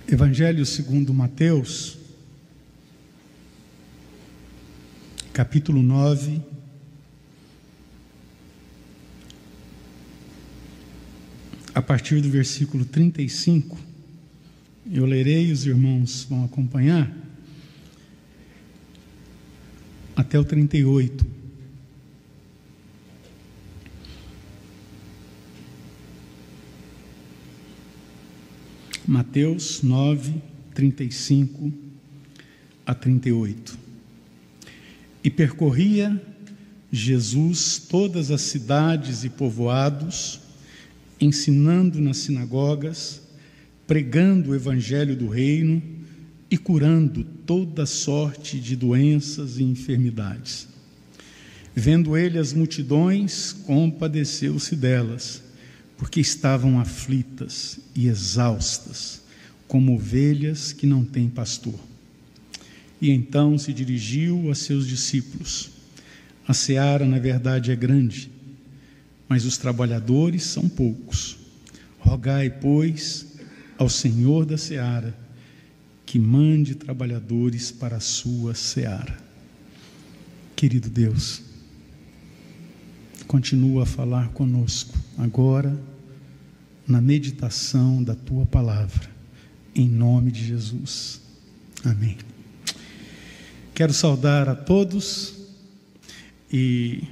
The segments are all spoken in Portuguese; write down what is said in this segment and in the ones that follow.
Evangelho segundo Mateus, capítulo 9, a partir do versículo 35, eu lerei e os irmãos vão acompanhar, até o 38. Mateus 9, 35 a 38. E percorria Jesus todas as cidades e povoados, ensinando nas sinagogas, pregando o evangelho do reino e curando toda sorte de doenças e enfermidades. Vendo ele as multidões, compadeceu-se delas, porque estavam aflitas e exaustas, como ovelhas que não têm pastor. E então se dirigiu a seus discípulos: a seara, na verdade, é grande, mas os trabalhadores são poucos. Rogai, pois, ao Senhor da seara, que mande trabalhadores para a sua seara. Querido Deus, continua a falar conosco agora, na meditação da Tua Palavra, em nome de Jesus. Amém. Quero saudar a todos e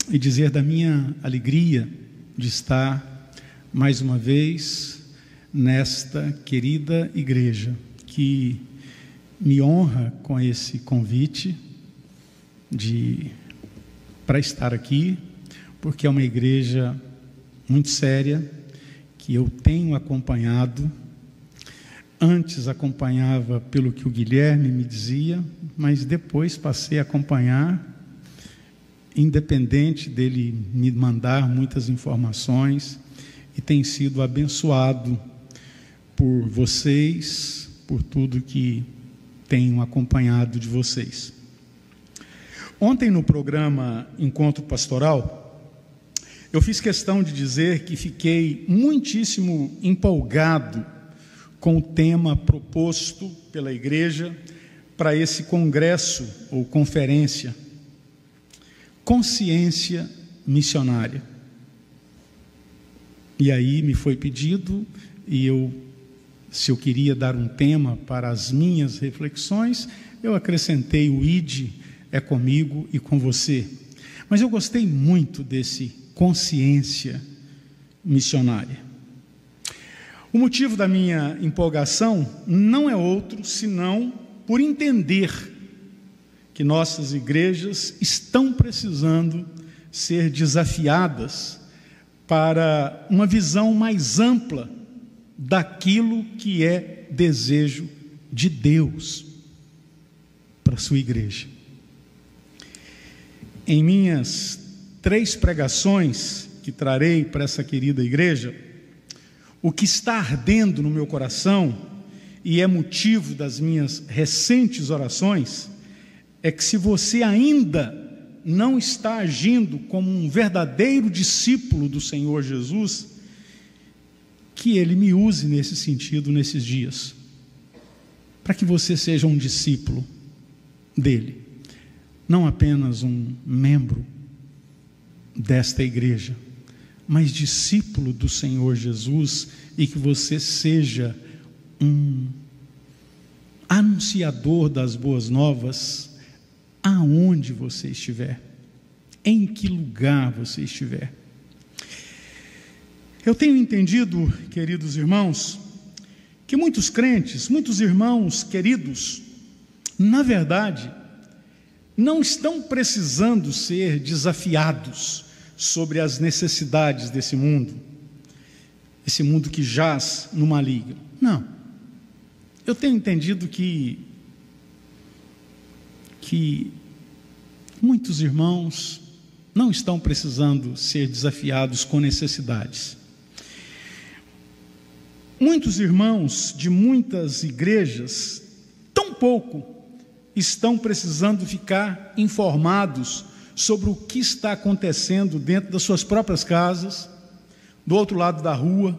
dizer da minha alegria de estar mais uma vez nesta querida igreja, que me honra com esse convite para estar aqui, porque é uma igreja muito séria, que eu tenho acompanhado. Antes acompanhava pelo que o Guilherme me dizia, mas depois passei a acompanhar, independente dele me mandar muitas informações, e tenho sido abençoado por vocês, por tudo que tenho acompanhado de vocês. Ontem, no programa Encontro Pastoral, eu fiz questão de dizer que fiquei muitíssimo empolgado com o tema proposto pela igreja para esse congresso ou conferência: consciência missionária. E aí me foi pedido, se eu queria dar um tema para as minhas reflexões, eu acrescentei o ID, é comigo e com você. Mas eu gostei muito desse consciência missionária. O motivo da minha empolgação não é outro senão por entender que nossas igrejas estão precisando ser desafiadas para uma visão mais ampla daquilo que é desejo de Deus para a sua igreja. Em minhas 3 pregações que trarei para essa querida igreja, o que está ardendo no meu coração e é motivo das minhas recentes orações é que, se você ainda não está agindo como um verdadeiro discípulo do Senhor Jesus, que Ele me use nesse sentido nesses dias, para que você seja um discípulo dEle, não apenas um membro desta igreja, mas discípulo do Senhor Jesus, e que você seja um anunciador das boas novas aonde você estiver, em que lugar você estiver. Eu tenho entendido, queridos irmãos, que muitos crentes, muitos irmãos queridos, na verdade, não estão precisando ser desafiados sobre as necessidades desse mundo, esse mundo que jaz no maligno. Não. Eu tenho entendido que muitos irmãos não estão precisando ser desafiados com necessidades. Muitos irmãos de muitas igrejas, tão pouco, estão precisando ficar informados sobre o que está acontecendo dentro das suas próprias casas, do outro lado da rua,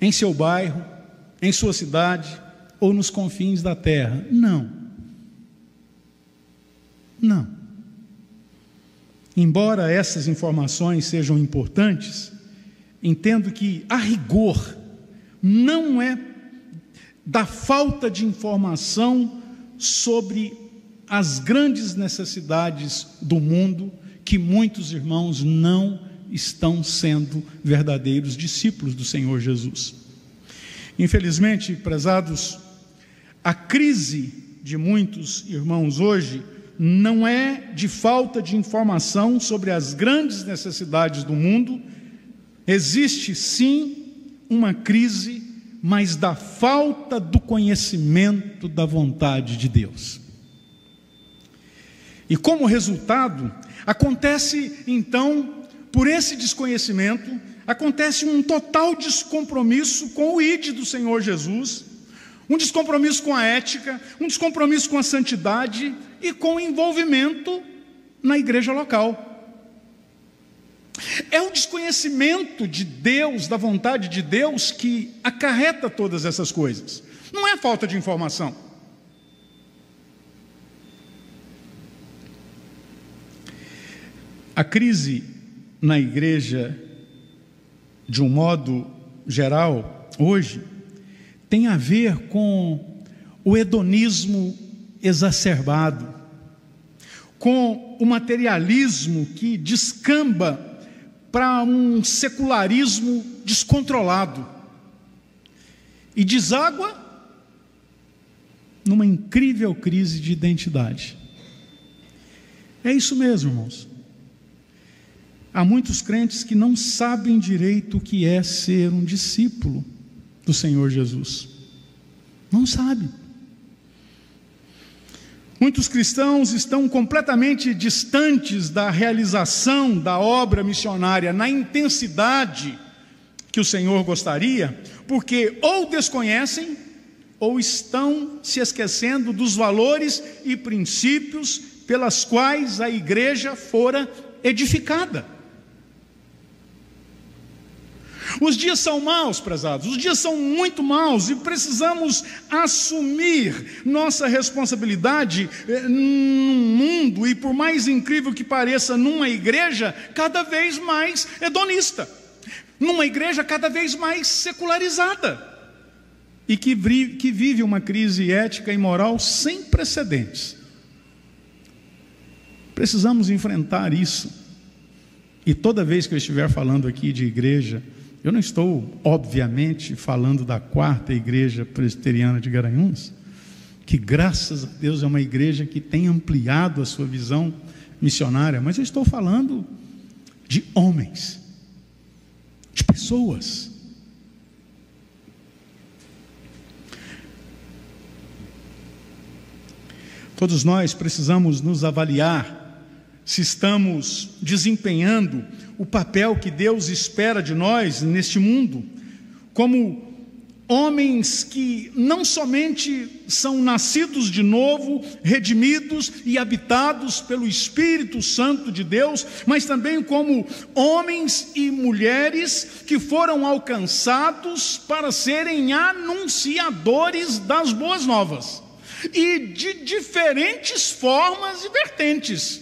em seu bairro, em sua cidade ou nos confins da terra. Não. Não. Embora essas informações sejam importantes, entendo que, a rigor, não é da falta de informação sobre as grandes necessidades do mundo que muitos irmãos não estão sendo verdadeiros discípulos do Senhor Jesus. Infelizmente, prezados, a crise de muitos irmãos hoje não é de falta de informação sobre as grandes necessidades do mundo. Existe sim uma crise, mas da falta do conhecimento da vontade de Deus. E como resultado, acontece então, por esse desconhecimento, acontece um total descompromisso com o ID do Senhor Jesus, um descompromisso com a ética, um descompromisso com a santidade e com o envolvimento na igreja local. É o desconhecimento de Deus, da vontade de Deus, que acarreta todas essas coisas. Não é falta de informação. A crise na igreja, de um modo geral, hoje, tem a ver com o hedonismo exacerbado, com o materialismo que descamba para um secularismo descontrolado e deságua numa incrível crise de identidade. É isso mesmo, irmãos. Há muitos crentes que não sabem direito o que é ser um discípulo do Senhor Jesus. Não sabem. Muitos cristãos estão completamente distantes da realização da obra missionária na intensidade que o Senhor gostaria, porque ou desconhecem ou estão se esquecendo dos valores e princípios pelas quais a igreja fora edificada. Os dias são maus, prezados, os dias são muito maus e precisamos assumir nossa responsabilidade num mundo, e por mais incrível que pareça, numa igreja cada vez mais hedonista, numa igreja cada vez mais secularizada e que vive uma crise ética e moral sem precedentes. Precisamos enfrentar isso. E toda vez que eu estiver falando aqui de igreja, eu não estou, obviamente, falando da quarta igreja presbiteriana de Garanhuns, que graças a Deus é uma igreja que tem ampliado a sua visão missionária, mas eu estou falando de homens, de pessoas. Todos nós precisamos nos avaliar se estamos desempenhando o papel que Deus espera de nós neste mundo, como homens que não somente são nascidos de novo, redimidos e habitados pelo Espírito Santo de Deus, mas também como homens e mulheres que foram alcançados para serem anunciadores das boas novas, e de diferentes formas e vertentes,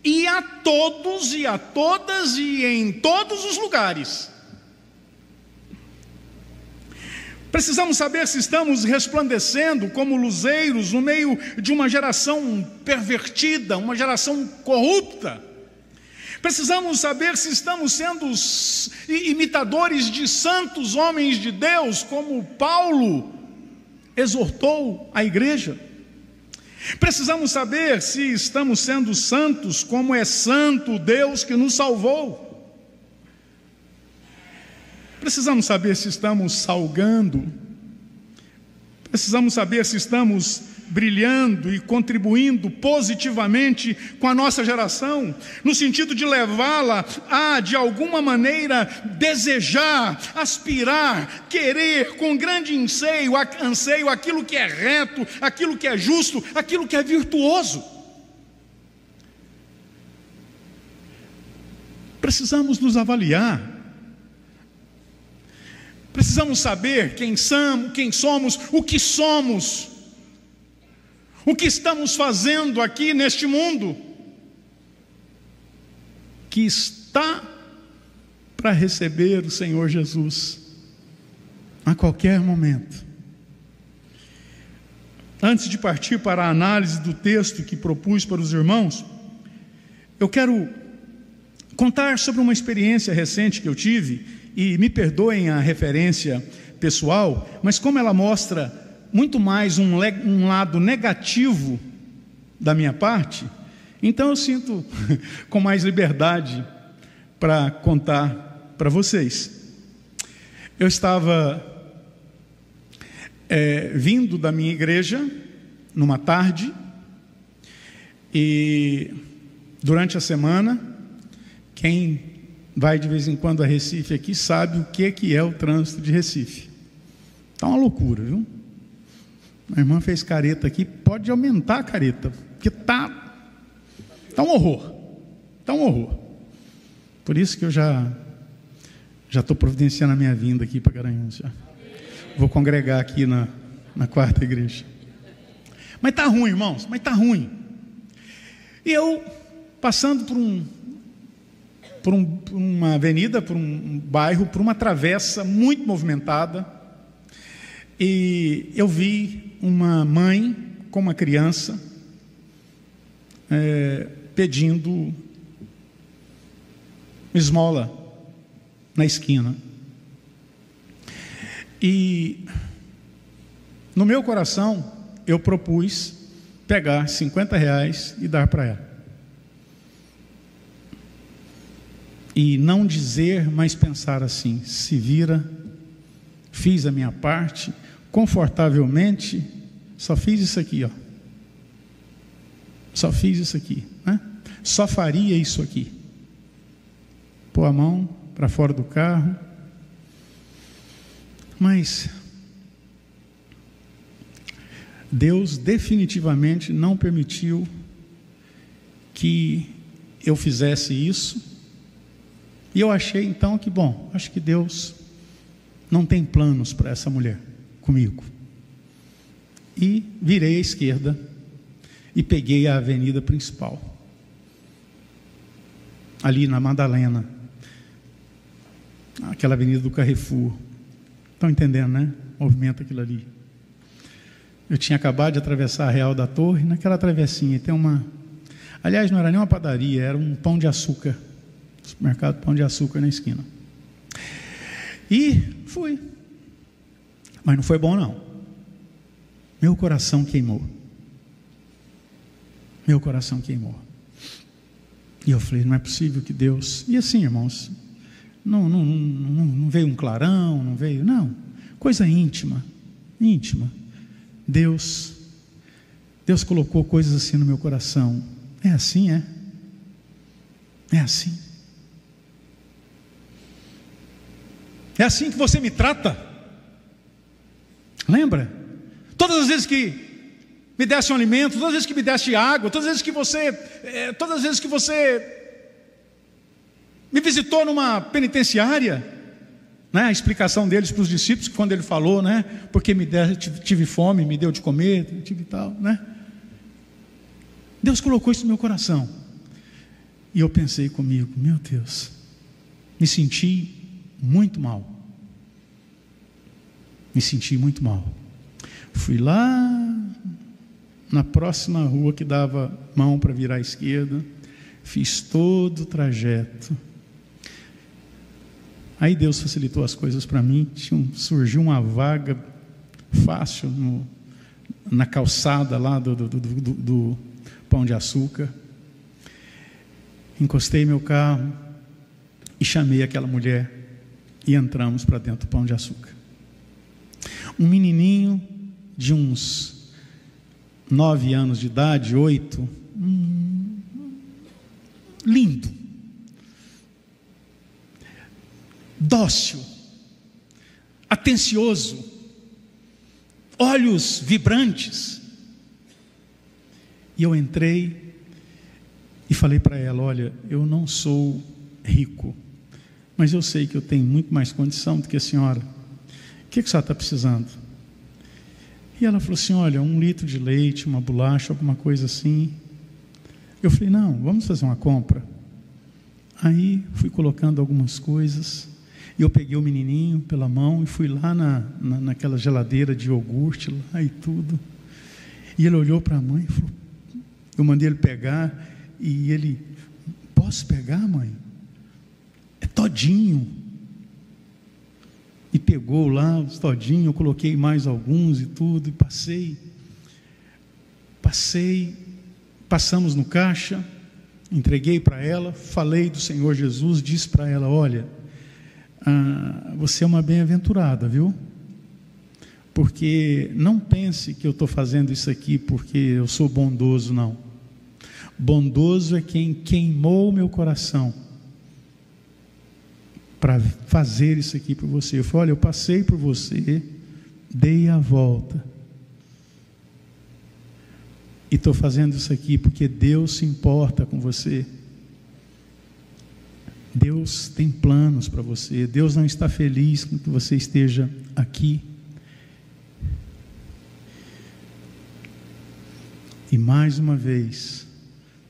e a todos e a todas e em todos os lugares. Precisamos saber se estamos resplandecendo como luzeiros no meio de uma geração pervertida, uma geração corrupta. Precisamos saber se estamos sendo imitadores de santos homens de Deus, como Paulo exortou a igreja. Precisamos saber se estamos sendo santos, como é santo o Deus que nos salvou. Precisamos saber se estamos salgando. Precisamos saber se estamos brilhando e contribuindo positivamente com a nossa geração, no sentido de levá-la a, de alguma maneira, desejar, aspirar, querer com grande anseio aquilo que é reto, aquilo que é justo, aquilo que é virtuoso. Precisamos nos avaliar. Precisamos saber quem somos, o que estamos fazendo aqui neste mundo, que está para receber o Senhor Jesus a qualquer momento. Antes de partir para a análise do texto que propus para os irmãos, eu quero contar sobre uma experiência recente que eu tive, e me perdoem a referência pessoal, mas como ela mostra muito mais um lado negativo da minha parte, então eu sinto com mais liberdade para contar para vocês. Eu estava vindo da minha igreja numa tarde, e durante a semana, quem vai de vez em quando a Recife aqui sabe o que é o trânsito de Recife. Está uma loucura, viu? A irmã fez careta aqui, pode aumentar a careta, porque está um horror. Está um horror. Por isso que eu já estou providenciando a minha vinda aqui para Garanhuns. Vou congregar aqui na quarta igreja. Mas está ruim, irmãos, mas está ruim. E eu, passando por uma avenida, por um bairro, por uma travessa muito movimentada, e eu vi uma mãe com uma criança pedindo esmola na esquina. E no meu coração eu propus pegar R$50 e dar para ela. E não dizer, mas pensar assim: se vira, fiz a minha parte, confortavelmente, só fiz isso aqui, ó. Só fiz isso aqui, né? Só faria isso aqui. Pôr a mão para fora do carro. Mas Deus definitivamente não permitiu que eu fizesse isso. E eu achei então que, bom, acho que Deus não tem planos para essa mulher comigo. E virei à esquerda e peguei a avenida principal, ali na Madalena, aquela avenida do Carrefour. Estão entendendo, né? Movimento aquilo ali. Eu tinha acabado de atravessar a Real da Torre, naquela travessinha tem uma... Aliás, não era nem uma padaria, era um pão de açúcar. Supermercado Pão de Açúcar na esquina. E fui. Mas não foi bom, não. Meu coração queimou. Meu coração queimou. E eu falei, não é possível que Deus... E assim, irmãos, não veio um clarão, não veio... Não, coisa íntima. Deus colocou coisas assim no meu coração. É assim, é? É assim. É assim que você me trata? Lembra? Todas as vezes que me desse um alimento, todas as vezes que me desse água, todas as vezes que você me visitou numa penitenciária, né? A explicação deles para os discípulos, quando ele falou, né? Porque tive fome, me deu de comer, tive tal, né? Deus colocou isso no meu coração. E eu pensei comigo, meu Deus, me senti muito mal. Me senti muito mal. Fui lá na próxima rua que dava mão para virar à esquerda, fiz todo o trajeto. Aí Deus facilitou as coisas para mim, surgiu uma vaga fácil na calçada lá do Pão de Açúcar. Encostei meu carro e chamei aquela mulher e entramos para dentro do Pão de Açúcar. Um menininho de uns 9 anos de idade, 8, lindo, dócil, atencioso, olhos vibrantes. E eu entrei e falei para ela, olha, eu não sou rico, mas eu sei que eu tenho muito mais condição do que a senhora. que a senhora está precisando? E ela falou assim, olha, 1 litro de leite, uma bolacha, alguma coisa assim. Eu falei, não, vamos fazer uma compra. Aí fui colocando algumas coisas, e eu peguei o menininho pela mão e fui lá naquela geladeira de iogurte lá e tudo. E ele olhou para a mãe e falou, eu mandei ele pegar, e ele, posso pegar, mãe? É todinho. E pegou lá os todinhos, eu coloquei mais alguns e tudo, e passamos no caixa, entreguei para ela, falei do Senhor Jesus, disse para ela, olha, você é uma bem-aventurada, viu? Porque não pense que eu estou fazendo isso aqui porque eu sou bondoso, não. Bondoso é quem queimou meu coração para fazer isso aqui por você. Eu falei, olha, eu passei por você, dei a volta, e estou fazendo isso aqui porque Deus se importa com você. Deus tem planos para você. Deus não está feliz com que você esteja aqui. E mais uma vez,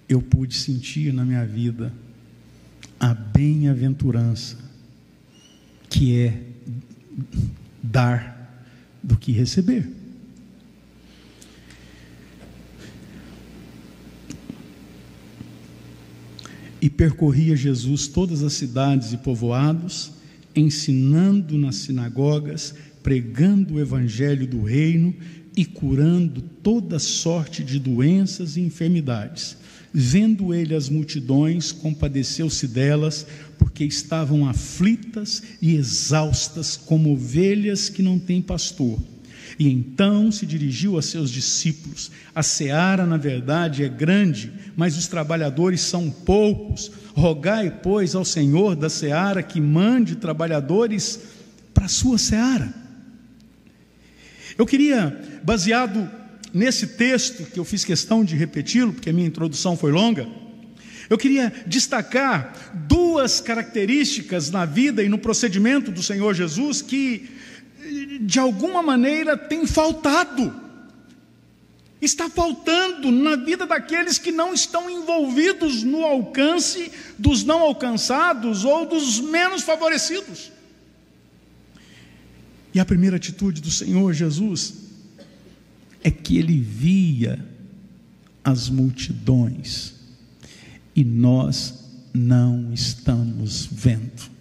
eu pude sentir na minha vida a bem-aventurança, que é dar do que receber. E percorria Jesus todas as cidades e povoados, ensinando nas sinagogas, pregando o evangelho do reino e curando toda sorte de doenças e enfermidades. Vendo ele as multidões, compadeceu-se delas, porque estavam aflitas e exaustas, como ovelhas que não têm pastor. E então se dirigiu a seus discípulos, a seara na verdade é grande, mas os trabalhadores são poucos, rogai pois ao Senhor da seara que mande trabalhadores para a sua seara. Eu queria, baseado nesse texto, que eu fiz questão de repeti-lo, porque a minha introdução foi longa, eu queria destacar 2 características na vida e no procedimento do Senhor Jesus que, de alguma maneira, tem faltado, está faltando na vida daqueles que não estão envolvidos no alcance dos não alcançados ou dos menos favorecidos. E a primeira atitude do Senhor Jesus é que ele via as multidões e nós não estamos vendo.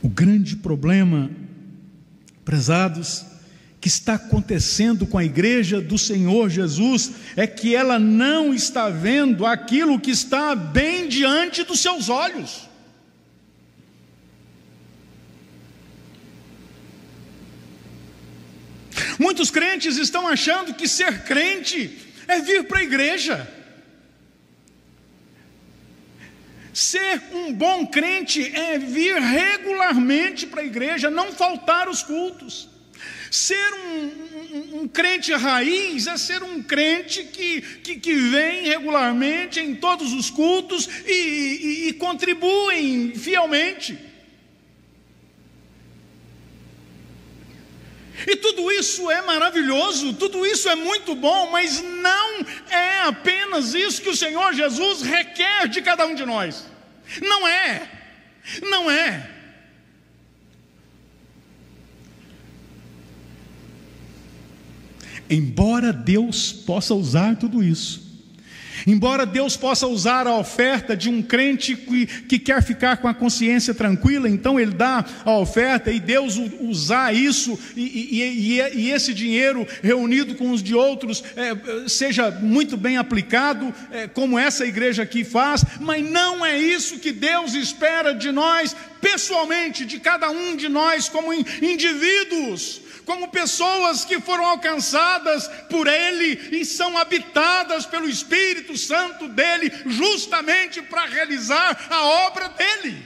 O grande problema, prezados, que está acontecendo com a igreja do Senhor Jesus é que ela não está vendo aquilo que está bem diante dos seus olhos. Muitos crentes estão achando que ser crente é vir para a igreja. Ser um bom crente é vir regularmente para a igreja, não faltar os cultos. Ser um crente raiz é ser um crente que vem regularmente em todos os cultos e contribuem fielmente. E tudo isso é maravilhoso, tudo isso é muito bom, mas não é apenas isso que o Senhor Jesus requer de cada um de nós. Não é. Embora Deus possa usar tudo isso, embora Deus possa usar a oferta de um crente que quer ficar com a consciência tranquila, então ele dá a oferta e Deus usar isso e esse dinheiro reunido com os de outros seja muito bem aplicado, como essa igreja aqui faz, mas não é isso que Deus espera de nós pessoalmente, de cada um de nós como indivíduos, como pessoas que foram alcançadas por Ele e são habitadas pelo Espírito Santo dEle, justamente para realizar a obra dEle.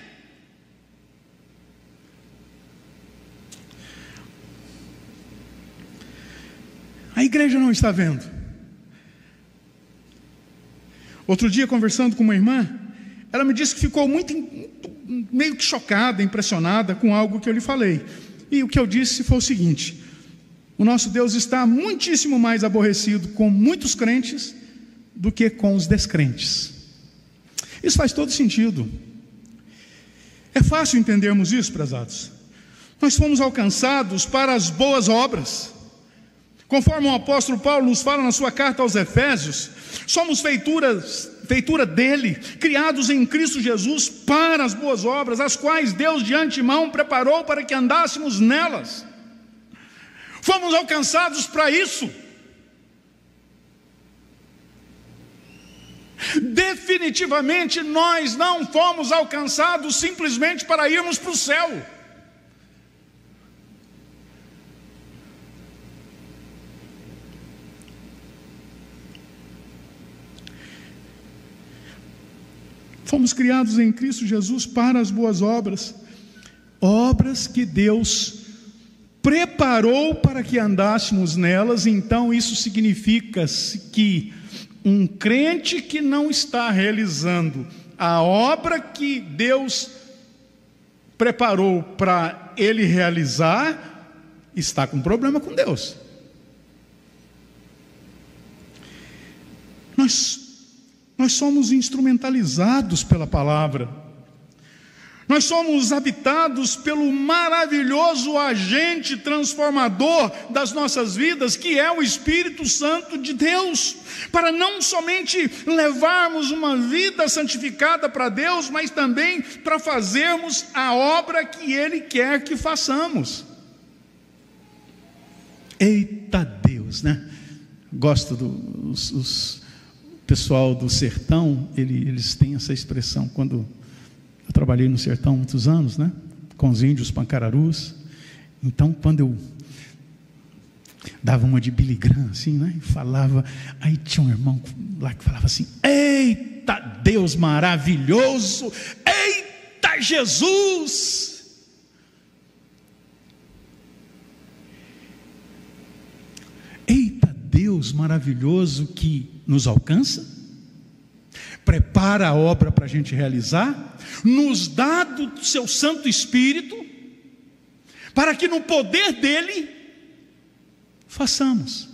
A igreja não está vendo. Outro dia, conversando com uma irmã, ela me disse que ficou muito meio que chocada, impressionada com algo que eu lhe falei. E o que eu disse foi o seguinte: o nosso Deus está muitíssimo mais aborrecido com muitos crentes do que com os descrentes. Isso faz todo sentido. É fácil entendermos isso, prezados. Nós fomos alcançados para as boas obras. Conforme o apóstolo Paulo nos fala na sua carta aos Efésios, somos feitura dele, criados em Cristo Jesus para as boas obras, as quais Deus de antemão preparou para que andássemos nelas. Fomos alcançados para isso. Definitivamente nós não fomos alcançados simplesmente para irmos para o céu. Fomos criados em Cristo Jesus para as boas obras, obras que Deus preparou para que andássemos nelas. Então isso significa que um crente que não está realizando a obra que Deus preparou para ele realizar, está com problema com Deus. Nós somos instrumentalizados pela palavra. Nós somos habitados pelo maravilhoso agente transformador das nossas vidas, que é o Espírito Santo de Deus, para não somente levarmos uma vida santificada para Deus, mas também para fazermos a obra que Ele quer que façamos. Eita Deus, né? Gosto dos pessoal do sertão, eles têm essa expressão. Quando eu trabalhei no sertão há muitos anos, né, com os índios pancararus, então quando eu dava uma de Billy Graham assim, né, e falava, aí tinha um irmão lá que falava assim: eita Deus maravilhoso, eita Jesus. Eita Deus maravilhoso que nos alcança, prepara a obra para a gente realizar, nos dá do seu Santo Espírito, para que no poder dele, façamos.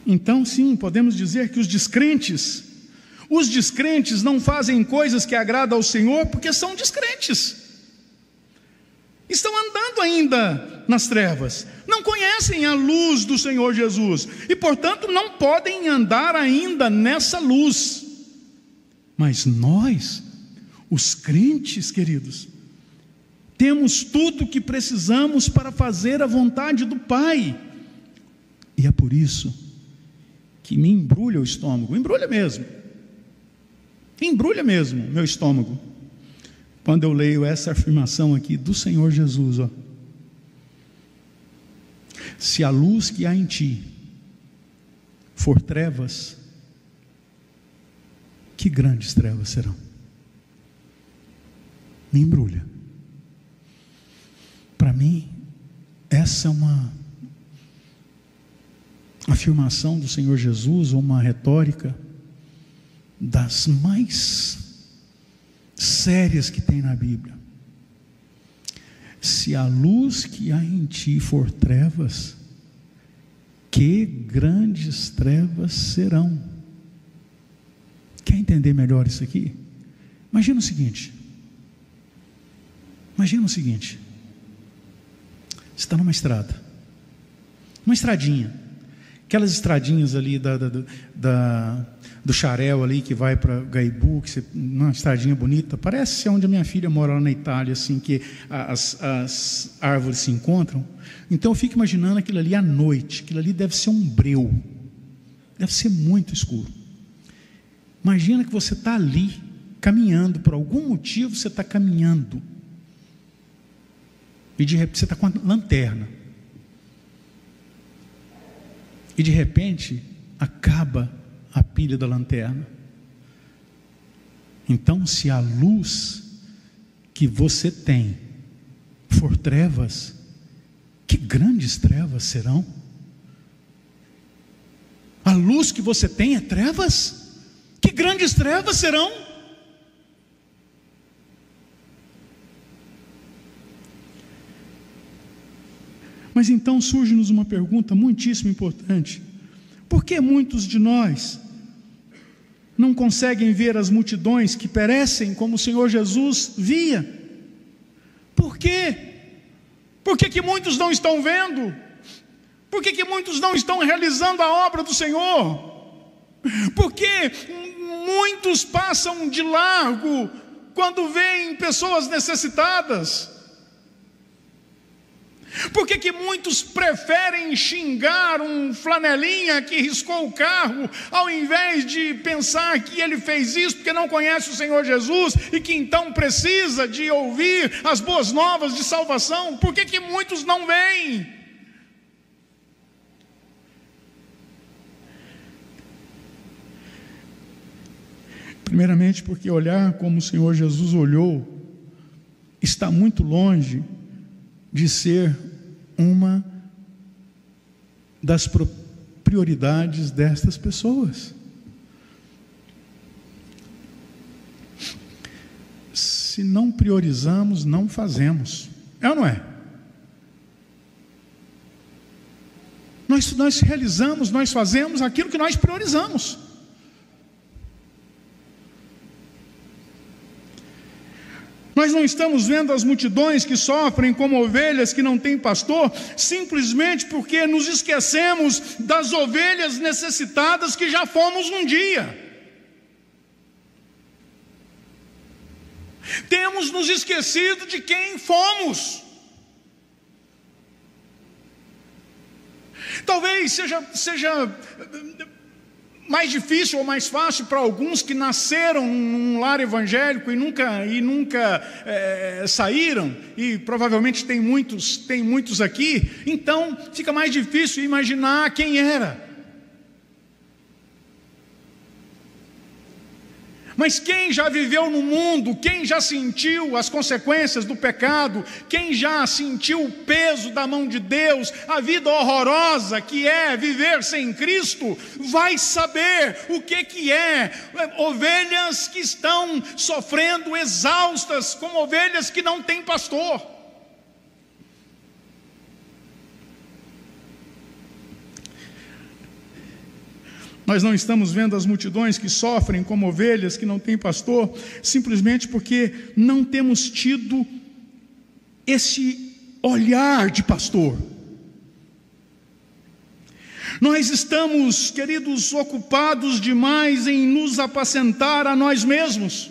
Então sim, podemos dizer que os descrentes não fazem coisas que agradam ao Senhor, porque são descrentes. Estão andando ainda nas trevas, não conhecem a luz do Senhor Jesus, e portanto não podem andar ainda nessa luz. Mas nós, os crentes, queridos, temos tudo o que precisamos para fazer a vontade do Pai, e é por isso que me embrulha o estômago, embrulha mesmo meu estômago, quando eu leio essa afirmação aqui do Senhor Jesus, ó: se a luz que há em ti for trevas, que grandes trevas serão. Me embrulha. Para mim, essa é uma afirmação do Senhor Jesus, ou uma retórica das mais sérias que tem na Bíblia. Se a luz que há em ti for trevas, que grandes trevas serão. Quer entender melhor isso aqui? Imagina o seguinte, você está numa estrada, uma estradinha, aquelas estradinhas ali do Xarel ali, que vai para Gaibu, uma estradinha bonita, parece onde a minha filha mora lá na Itália, assim, que as árvores se encontram. Então eu fico imaginando aquilo ali à noite, aquilo ali deve ser um breu, deve ser muito escuro. Imagina que você está ali, caminhando, por algum motivo você está caminhando, e de repente você está com a lanterna, e de repente acaba a pilha da lanterna. Então, se a luz que você tem for trevas, que grandes trevas serão? A A luz que você tem é trevas? Que grandes trevas serão? Mas então surge-nos uma pergunta muitíssimo importante: por que muitos de nós não conseguem ver as multidões que perecem como o Senhor Jesus via? Por quê? Por que muitos não estão vendo? Por que muitos não estão realizando a obra do Senhor? Por que muitos passam de largo quando veem pessoas necessitadas? Por que muitos preferem xingar um flanelinha que riscou o carro, ao invés de pensar que ele fez isso porque não conhece o Senhor Jesus e que então precisa de ouvir as boas novas de salvação? Por que muitos não veem? Primeiramente porque olhar como o Senhor Jesus olhou está muito longe de ser uma das prioridades destas pessoas. Se não priorizamos, não fazemos. É ou não é? Nós realizamos, nós fazemos aquilo que nós priorizamos. Nós não estamos vendo as multidões que sofrem como ovelhas que não têm pastor, simplesmente porque nos esquecemos das ovelhas necessitadas que já fomos um dia. Temos nos esquecido de quem fomos. Talvez seja mais difícil ou mais fácil para alguns que nasceram num lar evangélico e nunca saíram, e provavelmente tem muitos aqui. Então fica mais difícil imaginar quem era. Mas quem já viveu no mundo, quem já sentiu as consequências do pecado, quem já sentiu o peso da mão de Deus, a vida horrorosa que é viver sem Cristo, vai saber o que é ovelhas que estão sofrendo exaustas, como ovelhas que não têm pastor. Nós não estamos vendo as multidões que sofrem como ovelhas que não têm pastor, simplesmente porque não temos tido esse olhar de pastor. Nós estamos, queridos, ocupados demais em nos apacentar a nós mesmos.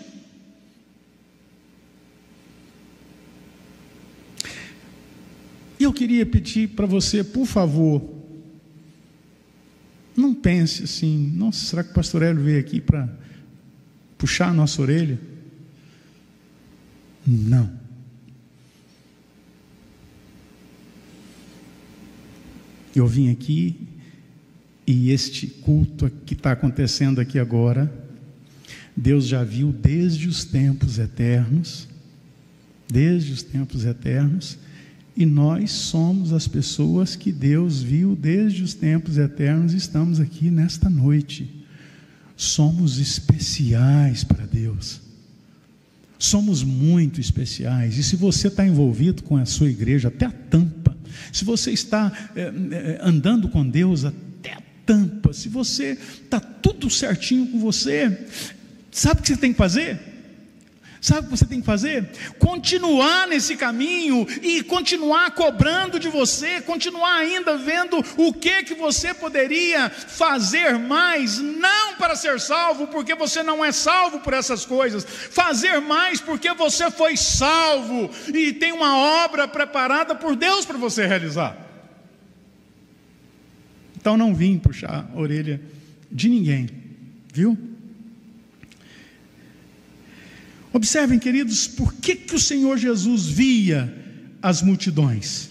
E eu queria pedir para você, por favor, não pense assim: nossa, será que o pastor Hélio veio aqui para puxar a nossa orelha? Não. Eu vim aqui e este culto que está acontecendo aqui agora, Deus já viu desde os tempos eternos, e nós somos as pessoas que Deus viu desde os tempos eternos e estamos aqui nesta noite. Somos especiais para Deus. Somos muito especiais. E se você está envolvido com a sua igreja até a tampa, se você está andando com Deus até a tampa, se você está tudo certinho com você, sabe o que você tem que fazer? Sabe o que você tem que fazer? Continuar nesse caminho e continuar cobrando de você, continuar ainda vendo o que você poderia fazer mais, não para ser salvo, porque você não é salvo por essas coisas, fazer mais porque você foi salvo e tem uma obra preparada por Deus para você realizar. Então não vim puxar a orelha de ninguém, viu? Observem, queridos, por que o Senhor Jesus via as multidões.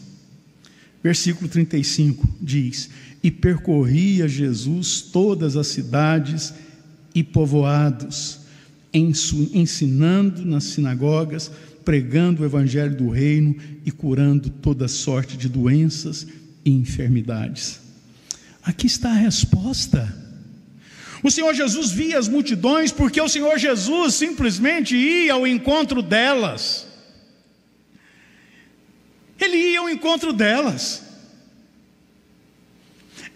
Versículo 35 diz: e percorria Jesus todas as cidades e povoados, ensinando nas sinagogas, pregando o evangelho do reino e curando toda sorte de doenças e enfermidades. Aqui está a resposta. O Senhor Jesus via as multidões porque o Senhor Jesus simplesmente ia ao encontro delas. Ele ia ao encontro delas.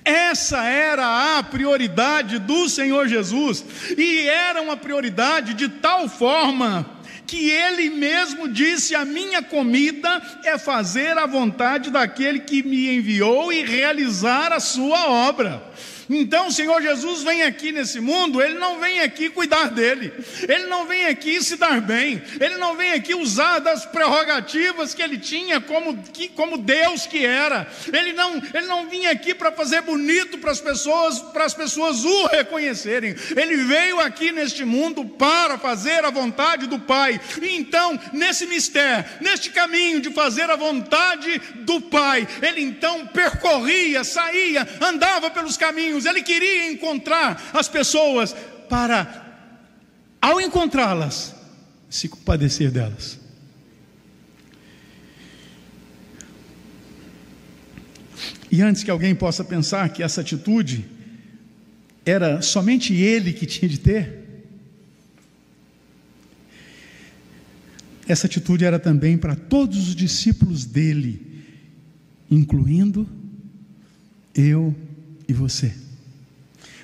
Essa era a prioridade do Senhor Jesus, e era uma prioridade de tal forma que Ele mesmo disse: a minha comida é fazer a vontade daquele que me enviou e realizar a sua obra. Então o Senhor Jesus vem aqui nesse mundo, Ele não vem aqui cuidar dele, Ele não vem aqui se dar bem, Ele não vem aqui usar das prerrogativas que Ele tinha como Deus que era. Ele não vinha aqui para fazer bonito para as pessoas o reconhecerem. Ele veio aqui neste mundo para fazer a vontade do Pai. E então, nesse mistério, neste caminho de fazer a vontade do Pai, Ele então percorria, saía, andava pelos caminhos. Ele queria encontrar as pessoas para, ao encontrá-las, se compadecer delas. E antes que alguém possa pensar que essa atitude era somente ele que tinha de ter, essa atitude era também para todos os discípulos dele, incluindo eu e você.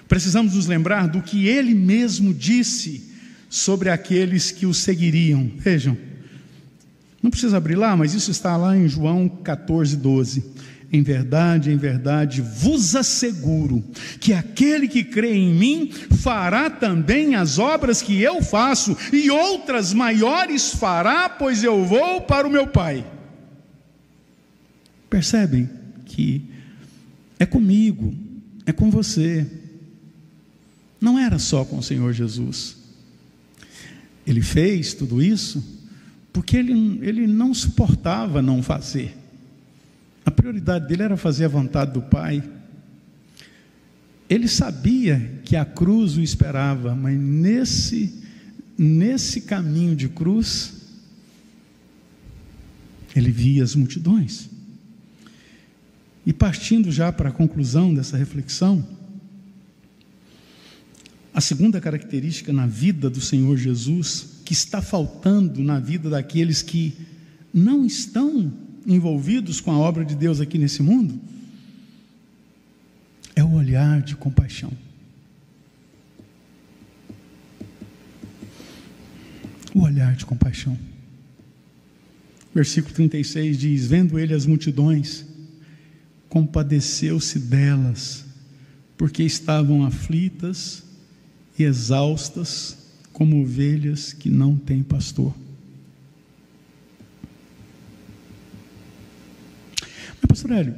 Precisamos nos lembrar do que ele mesmo disse sobre aqueles que o seguiriam. Vejam, não precisa abrir lá, mas isso está lá em João 14:12. Em verdade, vos asseguro que aquele que crê em mim fará também as obras que eu faço, e outras maiores fará, pois eu vou para o meu Pai. Percebem que é comigo, é com você. Não era só com o Senhor Jesus. Ele fez tudo isso porque ele não suportava não fazer. A prioridade dele era fazer a vontade do Pai. Ele sabia que a cruz o esperava, mas nesse caminho de cruz, ele via as multidões. E partindo já para a conclusão dessa reflexão, a segunda característica na vida do Senhor Jesus, que está faltando na vida daqueles que não estão envolvidos com a obra de Deus aqui nesse mundo, é o olhar de compaixão. O olhar de compaixão. Versículo 36 diz: vendo ele as multidões, compadeceu-se delas, porque estavam aflitas e exaustas, como ovelhas que não têm pastor. Mas, pastor Hélio,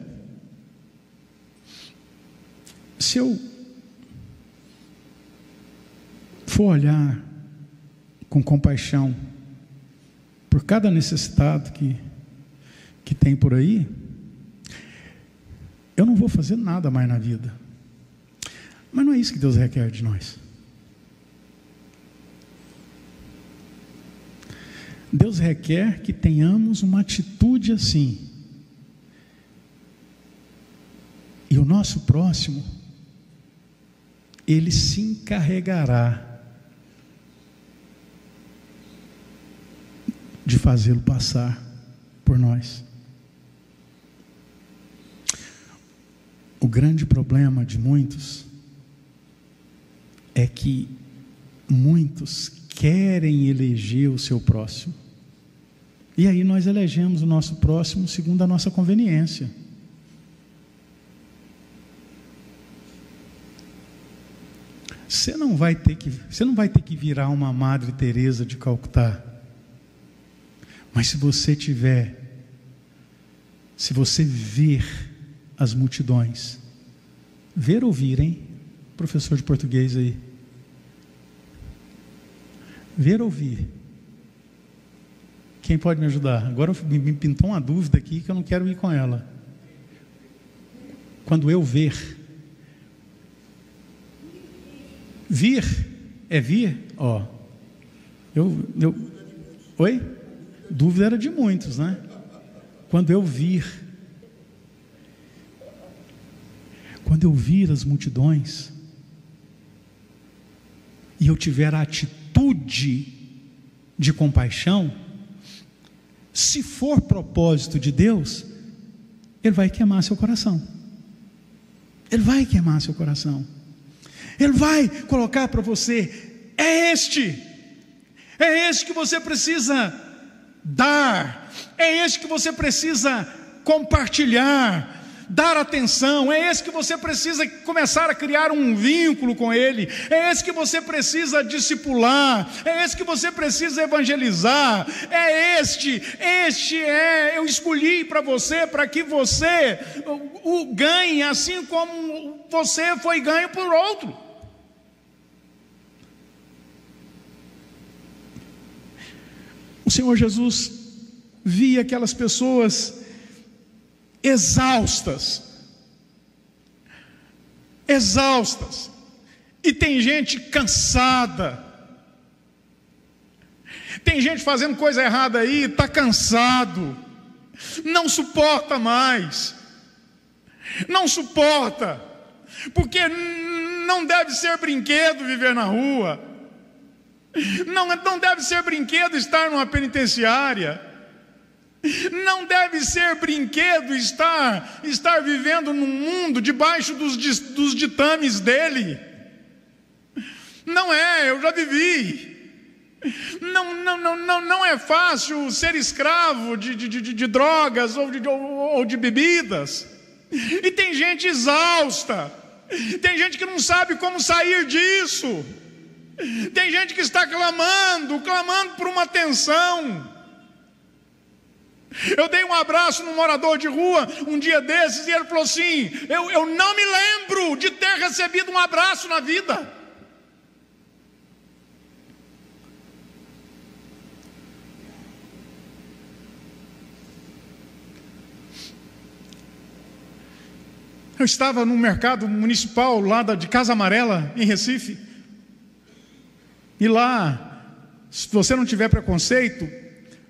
se eu for olhar com compaixão por cada necessitado que tem por aí, eu não vou fazer nada mais na vida. Mas não é isso que Deus requer de nós. Deus requer que tenhamos uma atitude assim. E o nosso próximo, ele se encarregará de fazê-lo passar por nós. O grande problema de muitos é que muitos querem eleger o seu próximo, e aí nós elegemos o nosso próximo segundo a nossa conveniência. Você não vai ter que virar uma Madre Teresa de Calcutá, mas se você ver as multidões, ver ou ouvir, hein? Professor de português aí, ver ou ouvir? Quem pode me ajudar? Agora me pintou uma dúvida aqui que eu não quero ir com ela. Quando eu ver, vir é vir, ó. Oi? Dúvida era de muitos, né? Quando eu vir, quando eu vir as multidões e eu tiver a atitude de compaixão, se for propósito de Deus, Ele vai queimar seu coração. Ele vai queimar seu coração. Ele vai colocar para você: é este que você precisa dar, é este que você precisa compartilhar, dar atenção, é esse que você precisa começar a criar um vínculo com ele, é esse que você precisa discipular, é esse que você precisa evangelizar, eu escolhi para você, para que você o ganhe, assim como você foi ganho por outro. O Senhor Jesus via aquelas pessoas exaustas, e tem gente cansada, tem gente fazendo coisa errada aí, está cansado, não suporta mais, porque não deve ser brinquedo viver na rua, não deve ser brinquedo estar numa penitenciária, não deve ser brinquedo estar vivendo num mundo debaixo dos ditames dele. Não é, eu já vivi. Não é fácil ser escravo de drogas ou de bebidas. E tem gente exausta, tem gente que não sabe como sair disso, tem gente que está clamando por uma atenção. Eu dei um abraço num morador de rua um dia desses, e ele falou assim: eu não me lembro de ter recebido um abraço na vida. Eu estava no mercado municipal lá de Casa Amarela, em Recife, e lá, se você não tiver preconceito,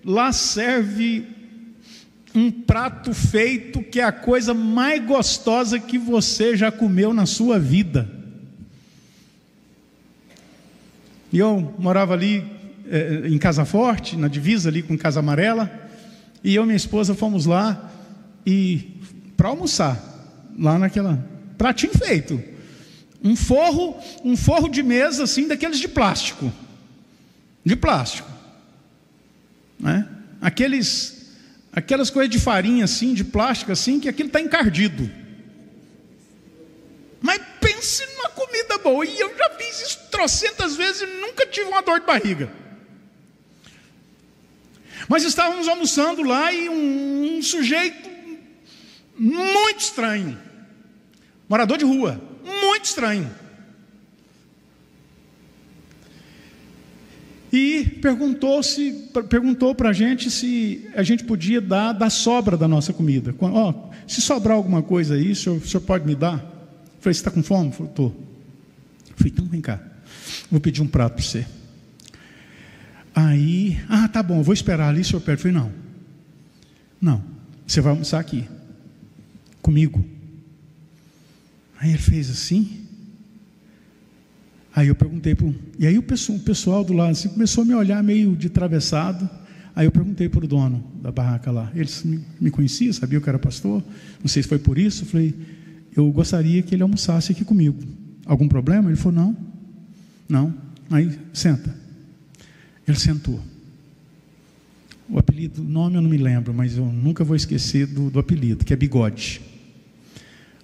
lá serve um prato feito que é a coisa mais gostosa que você já comeu na sua vida. E eu morava ali em Casa Forte, na divisa ali com Casa Amarela, e eu e minha esposa fomos lá para almoçar, lá naquela pratinho feito, um forro de mesa assim, daqueles de plástico, né? Aquelas coisas de farinha assim, de plástico assim, que aquilo está encardido. Mas pense numa comida boa. E eu já fiz isso trocentas vezes e nunca tive uma dor de barriga. Mas estávamos almoçando lá e um sujeito muito estranho, morador de rua, muito estranho, e perguntou para a gente se a gente podia dar da sobra da nossa comida. Se sobrar alguma coisa aí, o senhor pode me dar? Eu falei: você está com fome? Ele falou: estou. Eu falei: então vem cá, vou pedir um prato para você. Aí, tá bom, eu vou esperar ali, o senhor pede. Eu falei: não, você vai almoçar aqui comigo. Aí ele fez assim. Aí eu perguntei e aí o pessoal do lado assim começou a me olhar meio de atravessado. Aí eu perguntei para o dono da barraca lá, ele me conhecia, sabia que eu era pastor, não sei se foi por isso. Eu falei: eu gostaria que ele almoçasse aqui comigo, algum problema? Ele falou: não. Aí senta. Ele sentou. O apelido, o nome eu não me lembro, mas eu nunca vou esquecer do apelido, que é Bigode.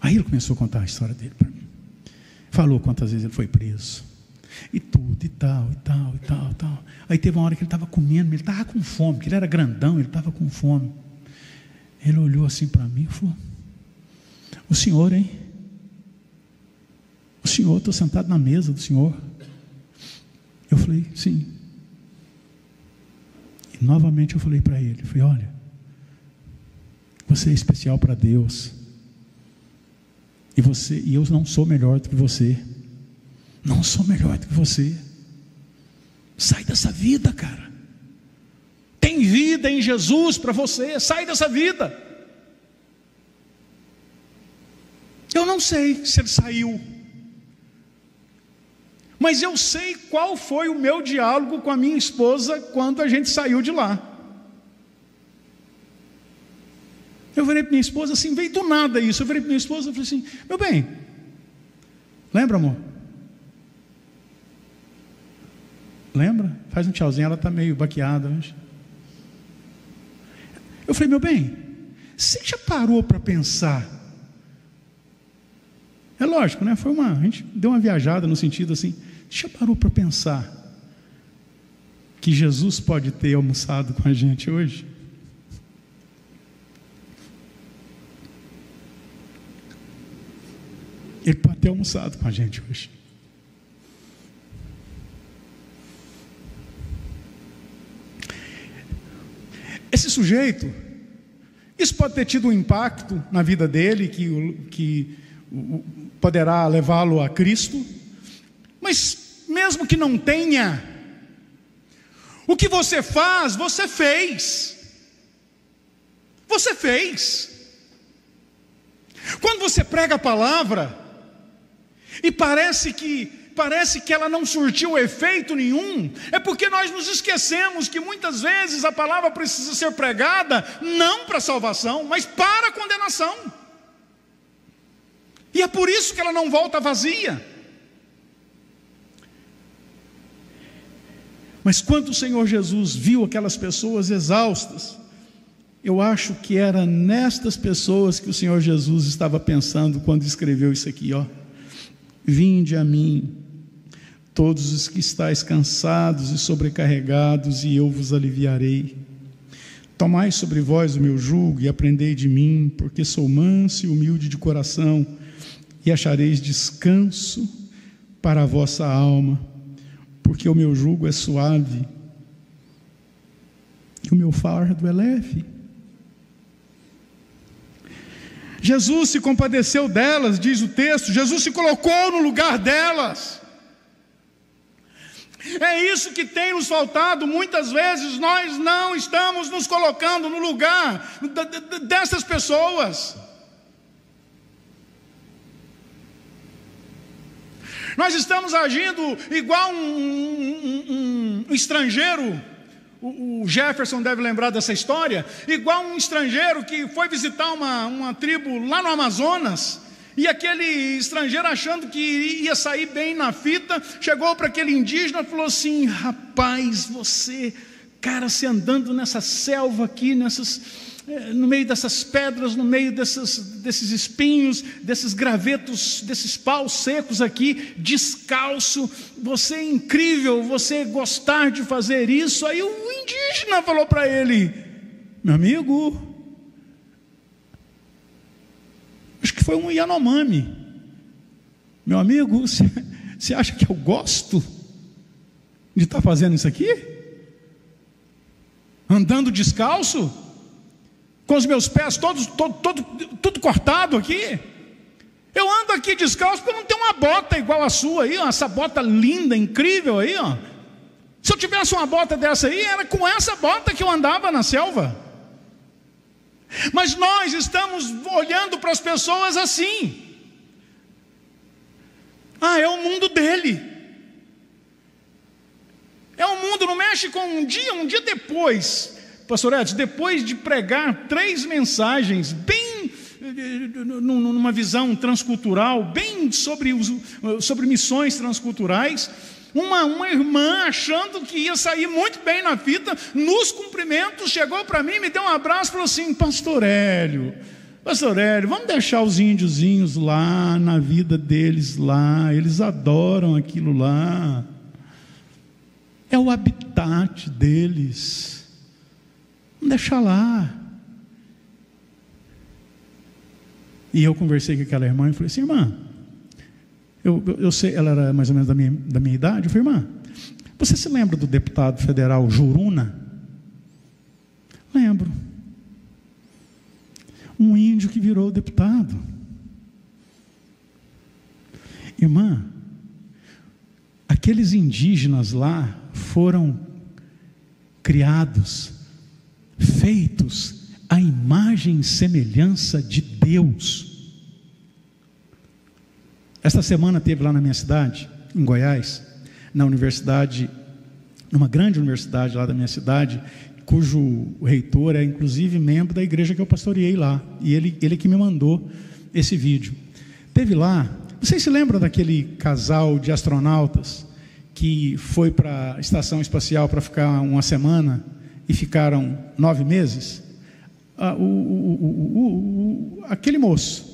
Aí ele começou a contar a história dele para mim. Falou quantas vezes ele foi preso, e tudo, e tal. Aí teve uma hora que ele estava comendo, ele estava com fome, porque ele era grandão, ele estava com fome. Ele olhou assim para mim e falou: o senhor, hein? O senhor, estou sentado na mesa do senhor. Eu falei: sim. E novamente eu falei para ele, olha, você é especial para Deus. E eu não sou melhor do que você. Não sou melhor do que você. Sai dessa vida, cara. Tem vida em Jesus para você. Sai dessa vida. Eu não não sei se ele saiu, mas eu sei qual foi o meu diálogo com a minha esposa quando a gente saiu de lá. Eu virei para minha esposa assim, veio do nada isso. Eu virei para minha esposa e falei assim: meu bem, lembra, amor? Lembra? Faz um tchauzinho, ela está meio baqueada. Mas... eu falei: meu bem, você já parou para pensar? É lógico, né? A gente deu uma viajada no sentido assim, você já parou para pensar que Jesus pode ter almoçado com a gente hoje? Ele pode ter almoçado com a gente hoje. Esse sujeito, isso pode ter tido um impacto na vida dele, que poderá levá-lo a Cristo, mas mesmo que não tenha, o que você faz, você fez. Você fez. Quando você prega a palavra, e parece que ela não surtiu efeito nenhum, é porque nós nos esquecemos que muitas vezes a palavra precisa ser pregada, não para salvação, mas para condenação. E é por isso que ela não volta vazia. Mas quando o Senhor Jesus viu aquelas pessoas exaustas, eu acho que era nestas pessoas que o Senhor Jesus estava pensando quando escreveu isso aqui, ó. Vinde a mim, todos os que estáis cansados e sobrecarregados, e eu vos aliviarei. Tomai sobre vós o meu jugo e aprendei de mim, porque sou manso e humilde de coração, e achareis descanso para a vossa alma, porque o meu jugo é suave e o meu fardo é leve. Jesus se compadeceu delas, diz o texto. Jesus se colocou no lugar delas. É isso que tem nos faltado. Muitas vezes nós não estamos nos colocando no lugar dessas pessoas. Nós estamos agindo igual um estrangeiro. O Jefferson deve lembrar dessa história. Igual um estrangeiro que foi visitar uma tribo lá no Amazonas, e aquele estrangeiro, achando que ia sair bem na fita, chegou para aquele indígena e falou assim: rapaz, você andando nessa selva aqui, no meio dessas pedras, no meio desses espinhos, desses gravetos, desses paus secos aqui, descalço, você é incrível, você gostar de fazer isso. Aí o indígena falou para ele: meu amigo, acho que foi um Yanomami, meu amigo, você acha que eu gosto de estar fazendo isso aqui? Andando descalço? Com os meus pés tudo cortado aqui? Eu ando aqui descalço porque eu não tenho uma bota igual a sua aí, ó, essa bota linda, incrível aí, ó. Se eu tivesse uma bota dessa aí, era com essa bota que eu andava na selva. Mas nós estamos olhando para as pessoas assim: é o mundo dele, é o mundo, não mexe com um dia depois. Pastor Edson, depois de pregar 3 mensagens, bem numa visão transcultural, bem sobre missões transculturais, uma irmã, achando que ia sair muito bem na fita, nos cumprimentos, chegou para mim, me deu um abraço e falou assim: Pastor Hélio, vamos deixar os índiozinhos lá, na vida deles lá, eles adoram aquilo lá, é o habitat deles. Vamos deixar lá. E eu conversei com aquela irmã e falei assim: irmã, eu sei, ela era mais ou menos da minha idade. Eu falei: irmã, você se lembra do deputado federal Juruna? Lembro. Um índio que virou deputado. Irmã, aqueles indígenas lá foram criados, feitos à imagem e semelhança de Deus. Esta semana teve lá na minha cidade, em Goiás, na universidade, numa grande universidade lá da minha cidade, cujo reitor é inclusive membro da igreja que eu pastoreei lá, e ele que me mandou esse vídeo. Teve lá, vocês se lembram daquele casal de astronautas que foi para a estação espacial para ficar uma semana e ficaram 9 meses? Aquele moço,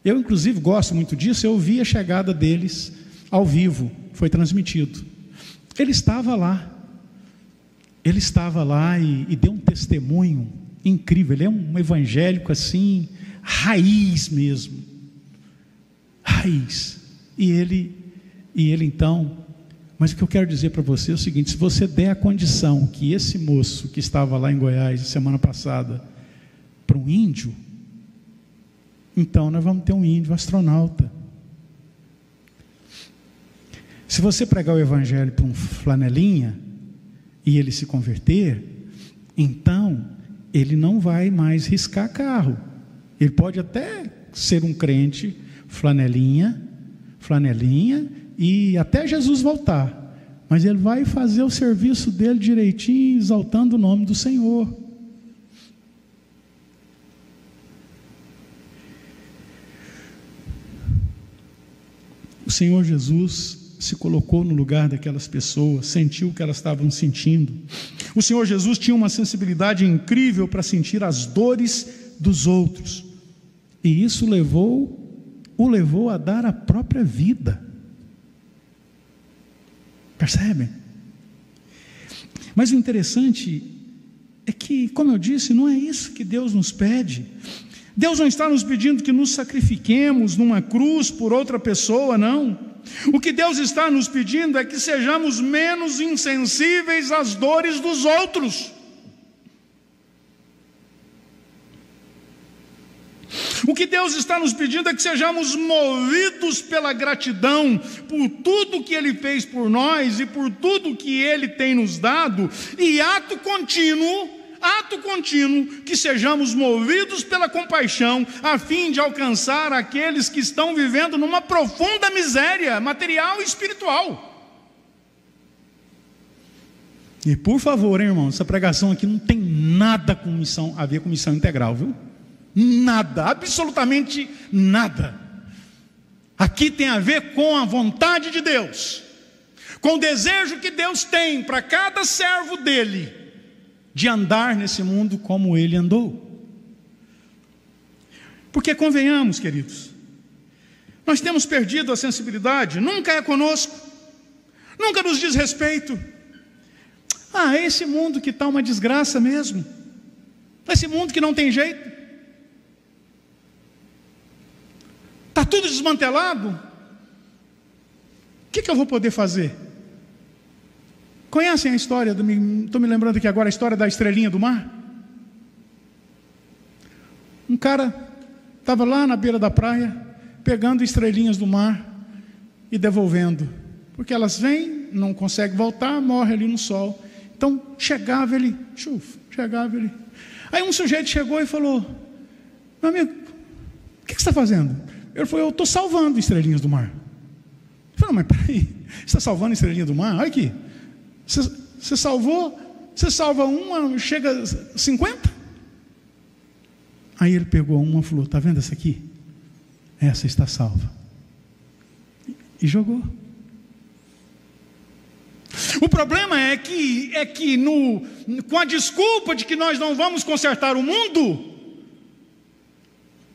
eu inclusive gosto muito disso, eu vi a chegada deles ao vivo, foi transmitido. Ele estava lá e deu um testemunho incrível. Ele é um evangélico assim, raiz mesmo, raiz. E ele então, mas o que eu quero dizer para você é o seguinte: se você der a condição que esse moço que estava lá em Goiás semana passada para um índio, então nós vamos ter um índio astronauta. Se você pregar o evangelho para um flanelinha e ele se converter, então ele não vai mais riscar carro. Ele pode até ser um crente flanelinha, e até Jesus voltar, mas ele vai fazer o serviço dele direitinho, exaltando o nome do Senhor. O Senhor Jesus se colocou no lugar daquelas pessoas, sentiu o que elas estavam sentindo. O Senhor Jesus tinha uma sensibilidade incrível para sentir as dores dos outros, e isso o levou a dar a própria vida. Percebem? Mas o interessante é que, como eu disse, não é isso que Deus nos pede. Deus não está nos pedindo que nos sacrifiquemos numa cruz por outra pessoa, não. O que Deus está nos pedindo é que sejamos menos insensíveis às dores dos outros. O que Deus está nos pedindo é que sejamos movidos pela gratidão por tudo que Ele fez por nós e por tudo que Ele tem nos dado, e ato contínuo, que sejamos movidos pela compaixão, a fim de alcançar aqueles que estão vivendo numa profunda miséria material e espiritual. E por favor, hein, irmão, essa pregação aqui não tem nada a ver com missão integral, viu? Nada, absolutamente nada. Aqui tem a ver com a vontade de Deus, com o desejo que Deus tem para cada servo dele, de andar nesse mundo como ele andou. Porque convenhamos, queridos, nós temos perdido a sensibilidade, nunca é conosco, nunca nos diz respeito. Esse mundo que está uma desgraça mesmo, esse mundo que não tem jeito, está tudo desmantelado, o que eu vou poder fazer? Conhecem a história, estou me lembrando aqui agora, a história da estrelinha do mar? Um cara estava lá na beira da praia, pegando estrelinhas do mar e devolvendo, porque elas vêm, não conseguem voltar, morrem ali no sol. Então chegava ele, aí um sujeito chegou e falou: meu amigo, o que você está fazendo? Ele falou: eu estou salvando estrelinhas do mar. Eu falei: não, mas peraí, você está salvando estrelinha do mar? Olha aqui, você salva uma, chega a 50? Aí ele pegou uma e falou: está vendo essa aqui? Essa está salva. E jogou. O problema é que com a desculpa de que nós não vamos consertar o mundo,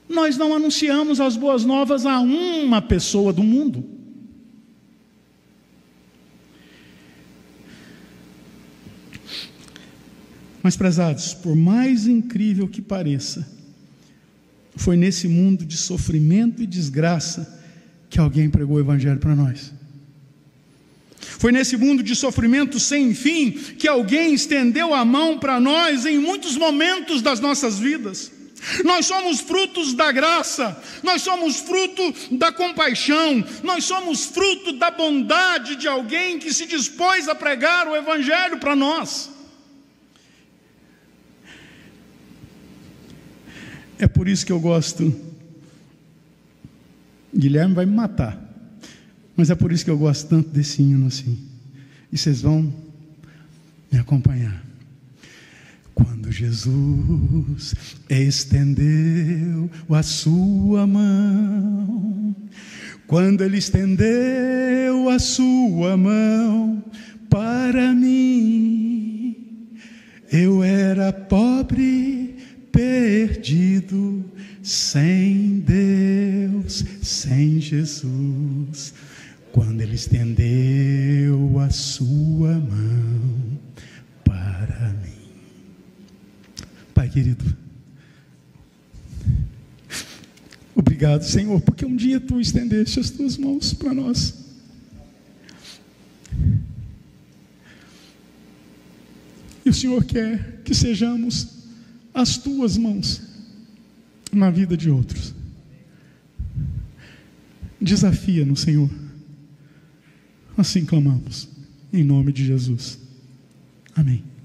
nós não anunciamos as boas novas a uma pessoa do mundo. Mas, prezados, por mais incrível que pareça, foi nesse mundo de sofrimento e desgraça que alguém pregou o evangelho para nós. Foi nesse mundo de sofrimento sem fim que alguém estendeu a mão para nós em muitos momentos das nossas vidas. Nós somos frutos da graça, nós somos fruto da compaixão, nós somos fruto da bondade de alguém que se dispôs a pregar o evangelho para nós. É por isso que eu gosto Guilherme vai me matar, mas é por isso que eu gosto tanto desse hino assim. E vocês vão me acompanhar. Quando Jesus estendeu a sua mão, quando Ele estendeu a sua mão para mim, eu era pobre, perdido, sem Deus, sem Jesus. Quando Ele estendeu a sua mão para mim. Pai querido, obrigado, Senhor, porque um dia Tu estendeste as Tuas mãos para nós. E o Senhor quer que sejamos as Tuas mãos na vida de outros. Desafia-nos, Senhor. Assim clamamos, em nome de Jesus. Amém.